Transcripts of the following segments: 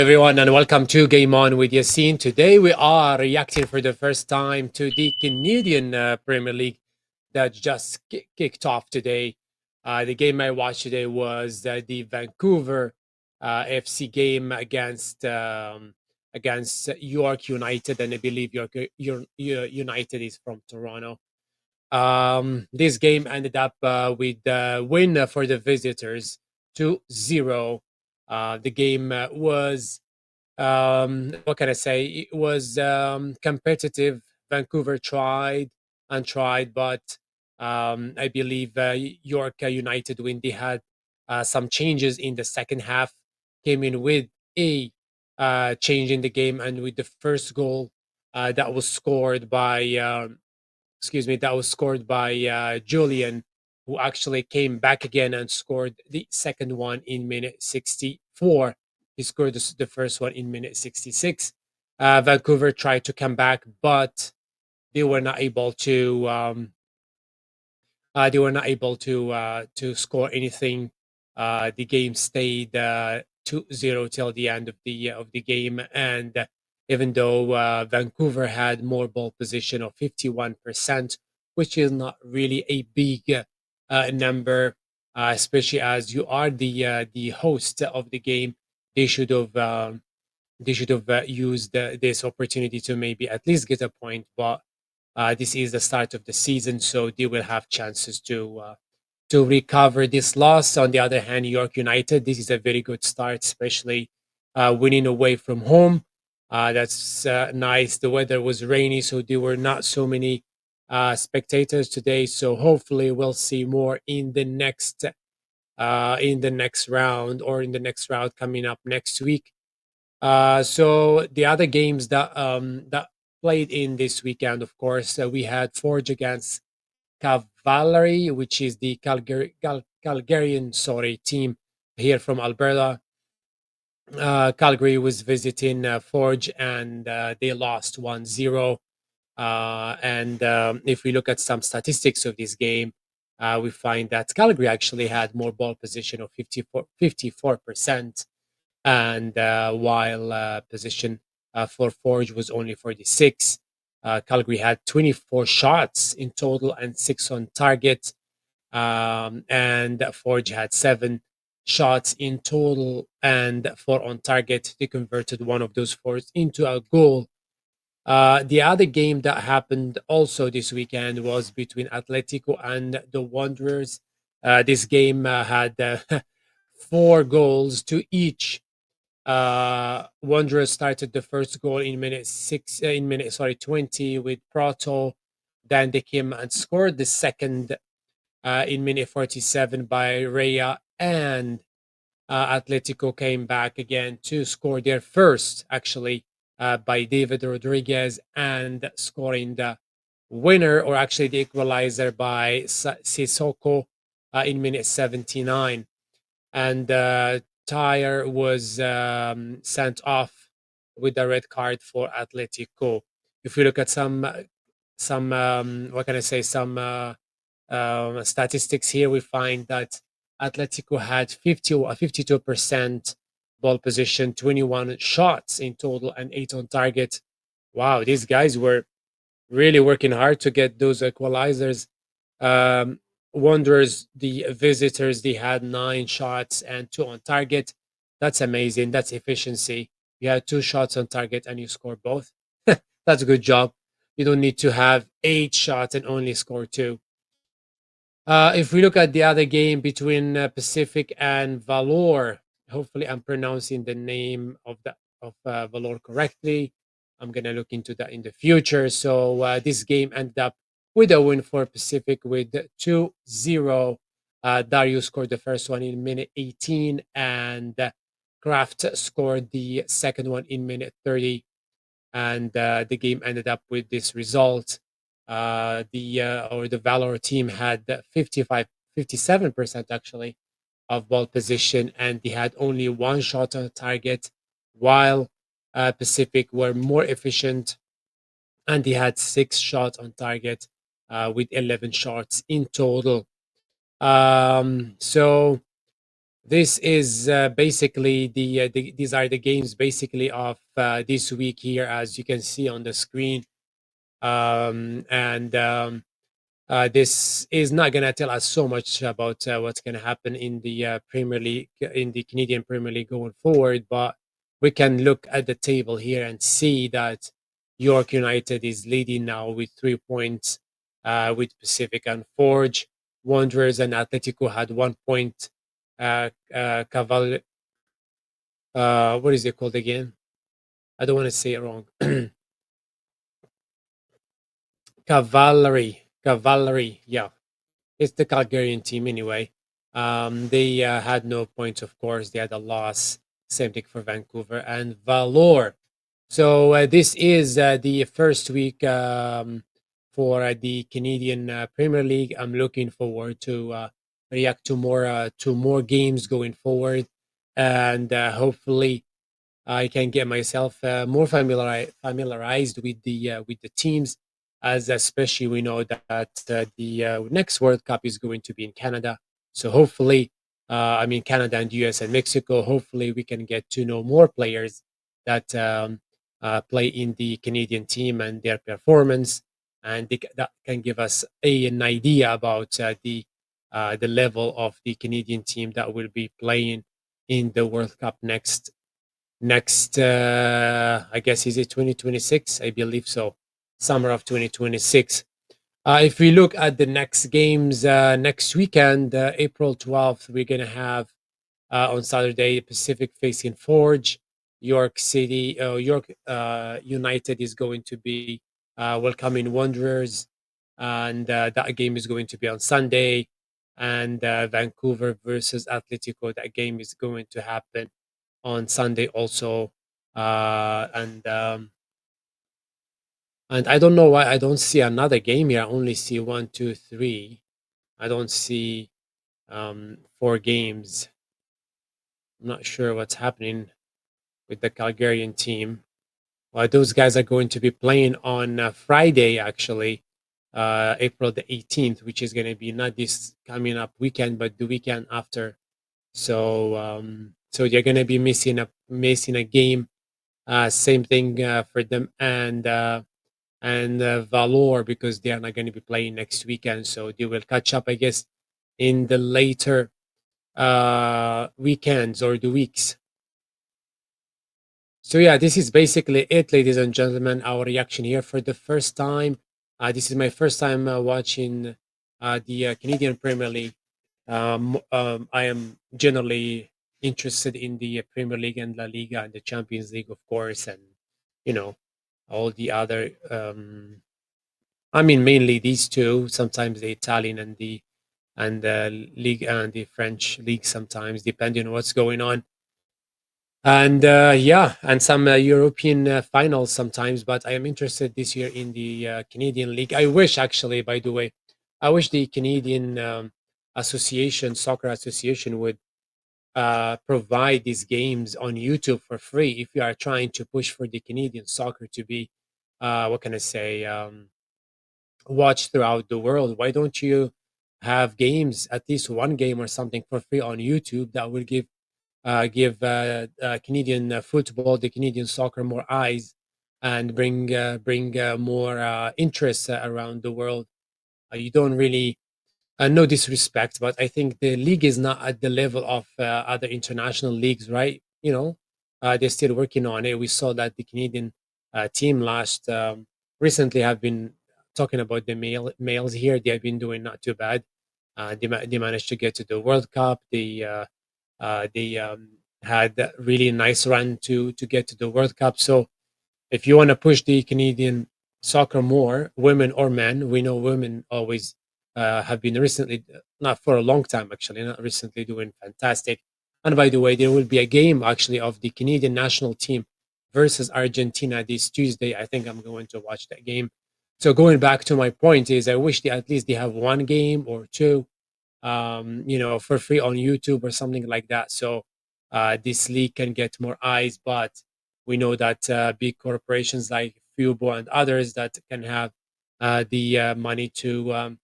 Everyone, and welcome to Game On with Yassine. Today we are reacting for the first time to the Canadian Premier League that just kicked off today. The game I watched today was the Vancouver FC game against York United, and I believe United is from Toronto. This game ended up with a win for the visitors 2-0. The game was what can I say? It was competitive. Vancouver tried and tried, but I believe York United, when they had some changes in the second half, came in with a change in the game, and with the first goal that was scored by Julian, who actually came back again and scored the second one in minute 64. He scored the first one in minute 66. Vancouver tried to come back, but they were not able to. They were not able to score anything. The game stayed 2-0 till the end of the game, and even though Vancouver had more ball position of 51%, which is not really a big number, especially as you are the host of the game. They should have used this opportunity to maybe at least get a point, but this is the start of the season, so they will have chances to recover this loss. On the other hand, York United, this is a very good start, especially winning away from home. That's nice. The weather was rainy, so there were not so many spectators today. So hopefully, we'll see more in the next round, or in the next round coming up next week. So the other games that played in this weekend, of course, we had Forge against Cavalry, which is the Calgarian, team here from Alberta. Calgary was visiting Forge, and they lost 1-0. And if we look at some statistics of this game, we find that Calgary actually had more ball position of 54%, and while position for Forge was only 46. Calgary had 24 shots in total and 6 on target, and Forge had 7 shots in total and 4 on target. They converted one of those fours into a goal. The other game that happened also this weekend was between Atletico and the Wanderers. This game had 4 goals to each. Wanderers started the first goal in minute 20 with Prato. Then they came and scored the second in minute 47 by Raya, and Atletico came back again to score their first, actually, by David Rodriguez, and scoring the winner, or actually the equalizer, by Sissoko in minute 79. And Tyre was sent off with a red card for Atletico. If we look at some what can I say, some statistics here, we find that Atletico had 52% ball position, 21 shots in total, and 8 on target. Wow, these guys were really working hard to get those equalizers. Um, Wanderers, the visitors, they had 9 shots and 2 on target. That's amazing. That's efficiency. You had 2 shots on target and you score both. That's a good job. You don't need to have 8 shots and only score 2. If we look at the other game between Pacific and Valor, hopefully I'm pronouncing the name of Valor correctly. I'm gonna look into that in the future. So this game ended up with a win for Pacific with 2-0. Darius scored the first one in minute 18, and Kraft scored the second one in minute 30, and the game ended up with this result. The Valor team had 57% actually of ball position, and they had only 1 shot on target, while Pacific were more efficient, and they had 6 shots on target with 11 shots in total. So This is basically these are the games basically of this week here, as you can see on the screen. And This is not going to tell us so much about what's going to happen in the Premier League, in the Canadian Premier League going forward, but we can look at the table here and see that York United is leading now with 3 points, with Pacific and Forge. Wanderers and Atletico had 1 point. What is it called again? I don't want to say it wrong. Cavalry. Yeah, it's the Calgarian team anyway. They had no points, of course. They had a loss. Same thing for Vancouver and Valor. So this is the first week for the Canadian Premier League. I'm looking forward to react to more games going forward, and hopefully I can get myself more familiarized with the teams, as especially we know that the next World Cup is going to be in Canada. So hopefully, I mean Canada and US and Mexico. Hopefully, we can get to know more players that play in the Canadian team and their performance, and that can give us an idea about the level of the Canadian team that will be playing in the World Cup next I guess is it 2026, I believe so, summer of 2026. If we look at the next games next weekend, April 12th, we're going to have on Saturday Pacific facing Forge. York United is going to be welcoming Wanderers, and that game is going to be on Sunday. And Vancouver versus Atletico, that game is going to happen on Sunday also. Uh, and um, and I don't know why I don't see another game here. I only see one, two, three. I don't see four games. I'm not sure what's happening with the Calgarian team. Well, those guys are going to be playing on Friday, actually, April the 18th, which is going to be not this coming up weekend, but the weekend after. So they're going to be missing a game. Same thing for them and Valor, because they are not going to be playing next weekend. So they will catch up, I guess, in the later weekends or the weeks. So yeah, this is basically it, ladies and gentlemen. Our reaction here for the first time. This is my first time watching the Canadian Premier League. I am generally interested in the Premier League and La Liga and the Champions League, of course, and you know all the other. I mean, mainly these two. Sometimes the Italian and the league and the French league. Sometimes, depending on what's going on, and yeah, and some European finals sometimes. But I am interested this year in the Canadian League. I wish, actually, by the way, I wish the Canadian Soccer Association would provide these games on YouTube for free if you are trying to push for the Canadian soccer to be, what can I say, watched throughout the world. Why don't you have games, at least one game or something, for free on YouTube that will give Canadian football, the Canadian soccer, more eyes and bring more interest around the world. You don't really, no disrespect, but I think the league is not at the level of other international leagues, right? They're still working on it. We saw that the Canadian team last recently have been talking about the males here. They have been doing not too bad. They managed to get to the World Cup. They had a really nice run to get to the World Cup. So if you want to push the Canadian soccer more, women or men, we know women always have been recently, not for a long time actually, not recently, doing fantastic. And by the way, there will be a game actually of the Canadian national team versus Argentina this Tuesday. I think I'm going to watch that game. So going back to my point is, I wish at least they have one game or two, for free on YouTube or something like that. So this league can get more eyes. But we know that big corporations like Fubo and others that can have the money to.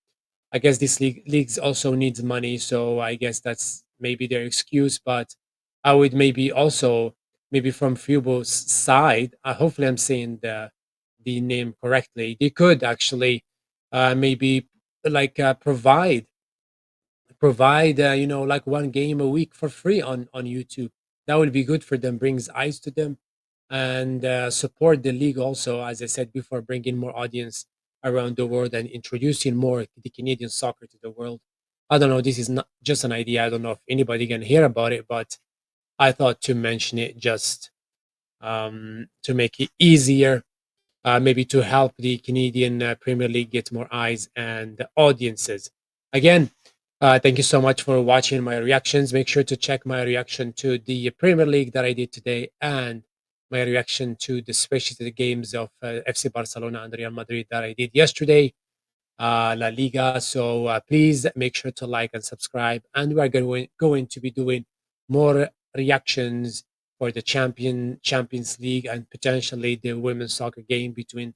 I guess this leagues also needs money. So I guess maybe their excuse, but I would maybe also maybe from Fubo's side. Hopefully, I'm saying the name correctly. They could actually maybe like provide like one game a week for free on YouTube. That would be good for them, brings eyes to them, and support the league also, as I said before, bringing more audience around the world and introducing more the Canadian soccer to the world. I don't know, this is not just an idea. I don't know if anybody can hear about it, but I thought to mention it just to make it easier, maybe to help the Canadian Premier League get more eyes and audiences. Again, thank you so much for watching my reactions. Make sure to check my reaction to the Premier League that I did today and my reaction to the specialty games of FC Barcelona and Real Madrid that I did yesterday, La Liga. So please make sure to like and subscribe. And we are going to be doing more reactions for the Champions League and potentially the women's soccer game between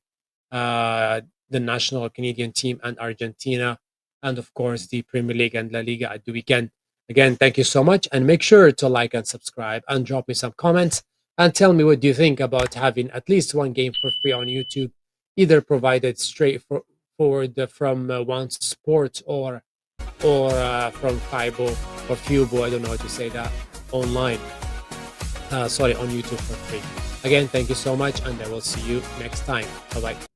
the national Canadian team and Argentina, and of course the Premier League and La Liga at the weekend. Again, thank you so much, and make sure to like and subscribe and drop me some comments and tell me what you think about having at least one game for free on YouTube, either provided forward from One Sport or from Fibo or Fubo. I don't know how to say that online. Sorry, on YouTube for free. Again, thank you so much, and I will see you next time. Bye bye.